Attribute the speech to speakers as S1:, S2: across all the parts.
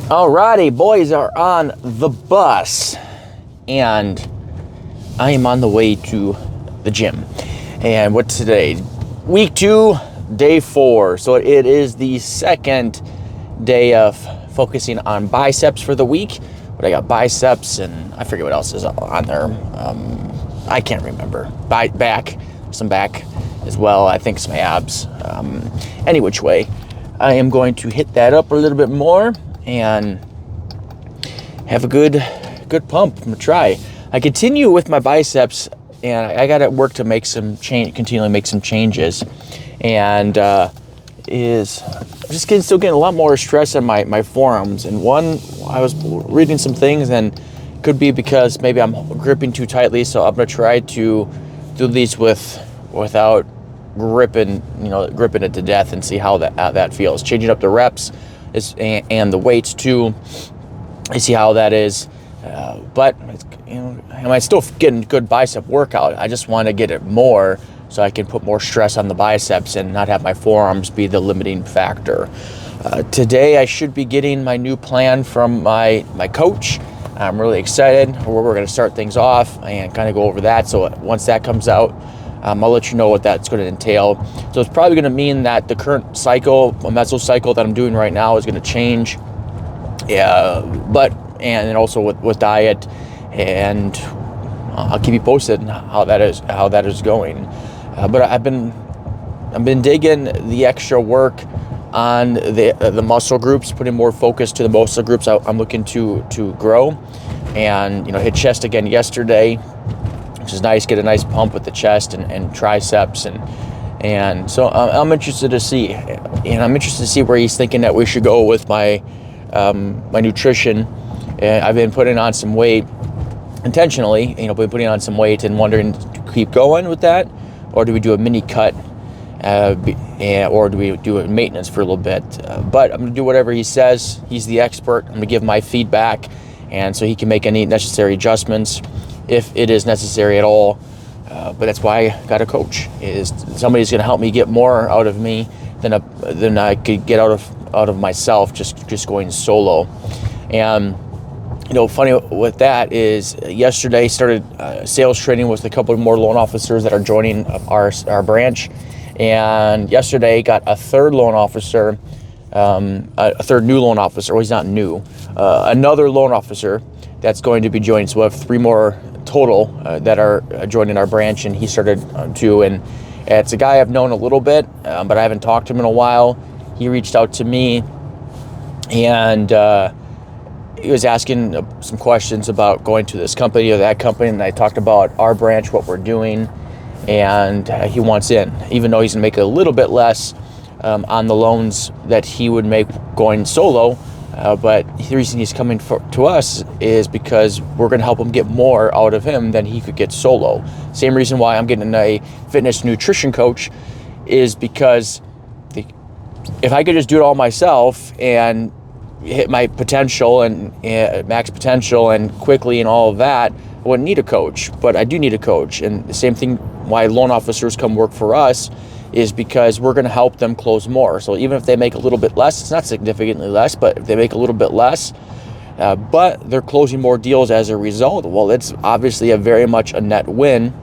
S1: Alrighty, boys are on the bus, and I am on the way to the gym. And what's today? Week 2, day 4. So it is the second day of focusing on biceps for the week. But I got biceps, and I forget what else is on there. I can't remember. Back, some back as well. I think some abs. Any which way, I am going to hit that up a little bit more and have a good pump. I'm gonna try. I continue with my biceps, and I got to work to make some change, continually make some changes, and is just still getting a lot more stress on my forearms. And one, I was reading some things, and could be because maybe I'm gripping too tightly. So I'm gonna try to do these without gripping it to death, and see how that feels. Changing up the reps and the weights too. I see how that is, but I'm still getting good bicep workout. I just want to get it more so I can put more stress on the biceps and not have my forearms be the limiting factor. Today I should be getting my new plan from my coach. I'm really excited where we're going to start things off and kind of go over that. So once that comes out, I'll let you know what that's going to entail. So it's probably going to mean that the current cycle, a mesocycle that I'm doing right now, is going to change. Yeah, and also with diet, and I'll keep you posted on how that is going. But I've been digging the extra work on the muscle groups, putting more focus to the muscle groups I'm looking to grow, and hit chest again yesterday, which is nice. Get a nice pump with the chest and triceps, and so I'm interested to see, where he's thinking that we should go with my nutrition. I've been putting on some weight intentionally, been putting on some weight and wondering to keep going with that, or do we do a mini cut, or do we do a maintenance for a little bit? But I'm gonna do whatever he says. He's the expert. I'm gonna give my feedback, and so he can make any necessary adjustments if it is necessary at all. But that's why I got a coach. Is somebody's gonna help me get more out of me than I could get out of myself just going solo. And funny with that is yesterday started sales training with a couple more loan officers that are joining our branch, and yesterday got a third loan officer, a third new loan officer. Well, he's not new, another loan officer that's going to be joining. So we have 3 more total that are joining our branch, and he started too. And it's a guy I've known a little bit, but I haven't talked to him in a while. He reached out to me, and he was asking some questions about going to this company or that company, and I talked about our branch, what we're doing, and he wants in, even though he's gonna make a little bit less on the loans that he would make going solo. But the reason he's coming to us is because we're going to help him get more out of him than he could get solo. Same reason why I'm getting a fitness nutrition coach is because if I could just do it all myself and hit my potential and max potential and quickly and all of that, I wouldn't need a coach. But I do need a coach. And the same thing why loan officers come work for us is because we're going to help them close more. So even if they make a little bit less, it's not significantly less, but if they make a little bit less, but they're closing more deals as a result, well, it's obviously very much a net win,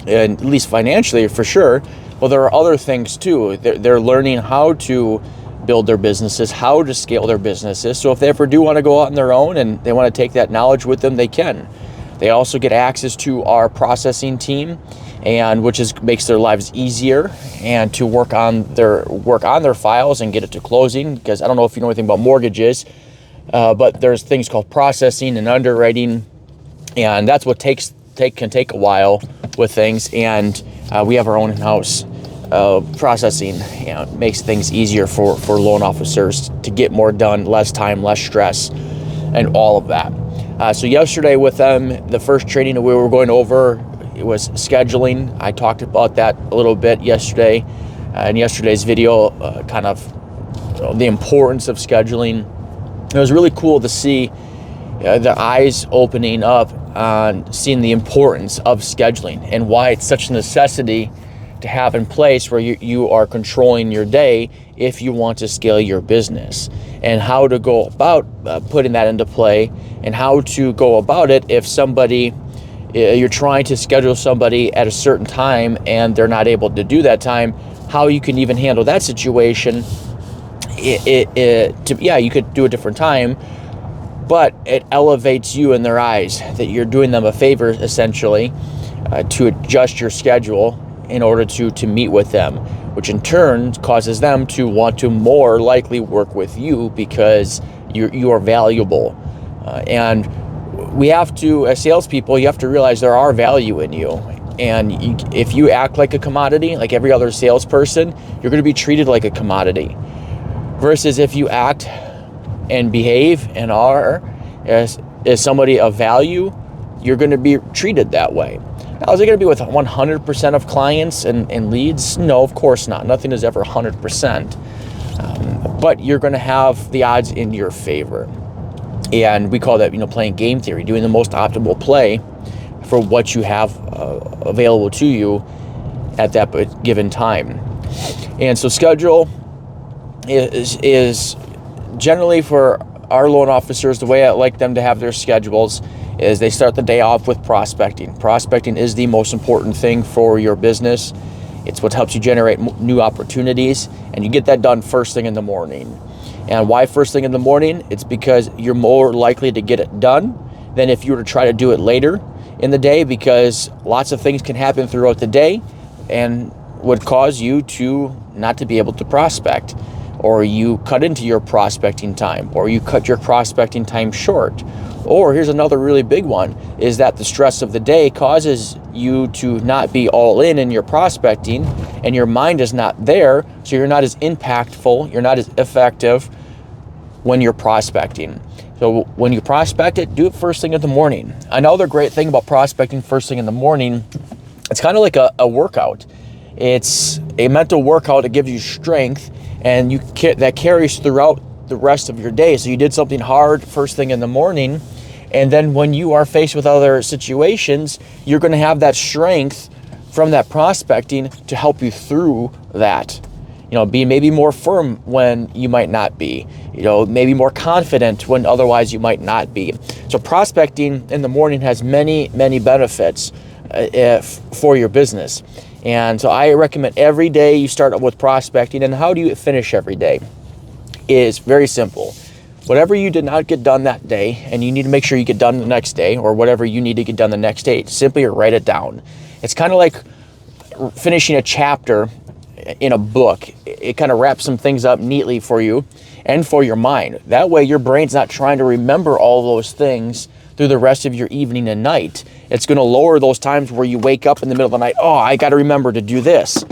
S1: and at least financially for sure. Well, there are other things too. They're learning how to build their businesses, how to scale their businesses. So if they ever do want to go out on their own and they want to take that knowledge with them, they can. They also get access to our processing team, and which makes their lives easier, and to work on their files and get it to closing. Because I don't know if you know anything about mortgages, but there's things called processing and underwriting, and that's what can take a while with things. And we have our own in-house processing, and it makes things easier for loan officers to get more done, less time, less stress, and all of that. So yesterday with them, the first training that we were going over, it was scheduling. I talked about that a little bit yesterday in yesterday's video, kind of the importance of scheduling. It was really cool to see the eyes opening up on seeing the importance of scheduling and why it's such a necessity to have in place, where you are controlling your day if you want to scale your business, and how to go about putting that into play, and how to go about it if you're trying to schedule somebody at a certain time and they're not able to do that time, how you can even handle that situation. You could do a different time, but it elevates you in their eyes that you're doing them a favor, essentially, to adjust your schedule in order to meet with them, which in turn causes them to want to more likely work with you because you are valuable. And we have to, as salespeople, you have to realize there are value in you. And if you act like a commodity, like every other salesperson, you're going to be treated like a commodity. Versus if you act and behave and are as somebody of value, you're going to be treated that way. Now, is it going to be with 100% of clients and leads? No, of course not. Nothing is ever 100%. But you're going to have the odds in your favor. And we call that, playing game theory, doing the most optimal play for what you have available to you at that given time. And so schedule is generally, for our loan officers, the way I like them to have their schedules is they start the day off with prospecting. Prospecting is the most important thing for your business. It's what helps you generate new opportunities, and you get that done first thing in the morning. And why first thing in the morning? It's because you're more likely to get it done than if you were to try to do it later in the day, because lots of things can happen throughout the day and would cause you to not to be able to prospect, or you cut into your prospecting time, or you cut your prospecting time short. Or here's another really big one, is that the stress of the day causes you to not be all in your prospecting, and your mind is not there, so you're not as impactful, you're not as effective when you're prospecting. So when you prospect it, do it first thing in the morning. Another great thing about prospecting first thing in the morning, it's kind of like a workout. It's a mental workout. It gives you strength, and that carries throughout the rest of your day. So you did something hard first thing in the morning, and then when you are faced with other situations, you're going to have that strength from that prospecting to help you through that. Be maybe more firm when you might not be, maybe more confident when otherwise you might not be. So prospecting in the morning has many, many benefits for your business. And so I recommend every day you start with prospecting. And how do you finish every day? Is very simple. Whatever you did not get done that day, and you need to make sure you get done the next day, or whatever you need to get done the next day, simply write it down. It's kind of like finishing a chapter in a book. It kind of wraps some things up neatly for you and for your mind. That way your brain's not trying to remember all those things through the rest of your evening and night. It's going to lower those times where you wake up in the middle of the night, I got to remember to do this.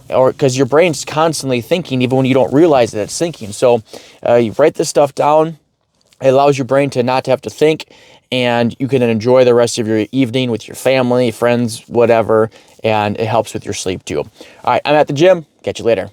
S1: Or because your brain's constantly thinking, even when you don't realize that it's thinking. So you write this stuff down. It allows your brain to not have to think, and you can enjoy the rest of your evening with your family, friends, whatever, and it helps with your sleep too. All right, I'm at the gym. Catch you later.